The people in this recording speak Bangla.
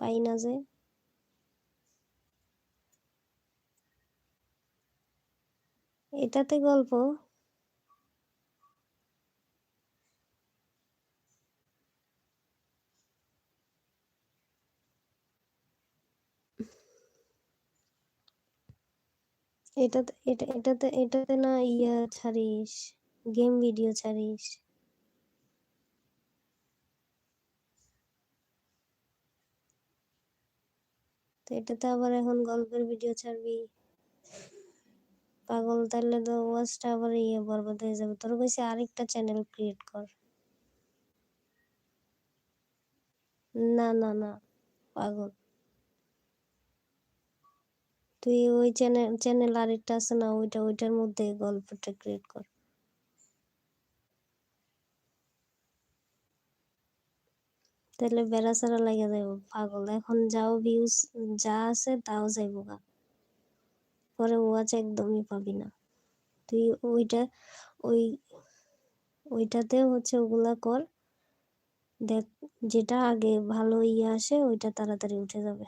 পাই না যে। এটাতে গল্প। এটাতে না ইয়া ছাড়িস, গেম ভিডিও ছাড়িস। তো এটাতে আবার এখন গল্পের ভিডিও ছাড়বি? পাগল, তাহলে তো ওয়াচটা আবার বরবাদ হয়ে যাবে। তোর কইছে আরেকটা চ্যানেল ক্রিয়েট কর। না না না, পাগল। তুই ওই চ্যানেল আরেকটা আছে না, ওইটার মধ্যে গল্পটা ক্রিয়েট কর। তাহলে বেড়া ছাড়া লাগে যাইব পাগল। এখন যাও ভিউজ যা আছে তাও যাইব গা, পরে ওয়াচ একদমই পাবি না তুই। ওইটা ওই ওইটাতে হচ্ছে ওগুলা কর, দেখ যেটা আগে ভালো আসে ওইটা তাড়াতাড়ি উঠে যাবে।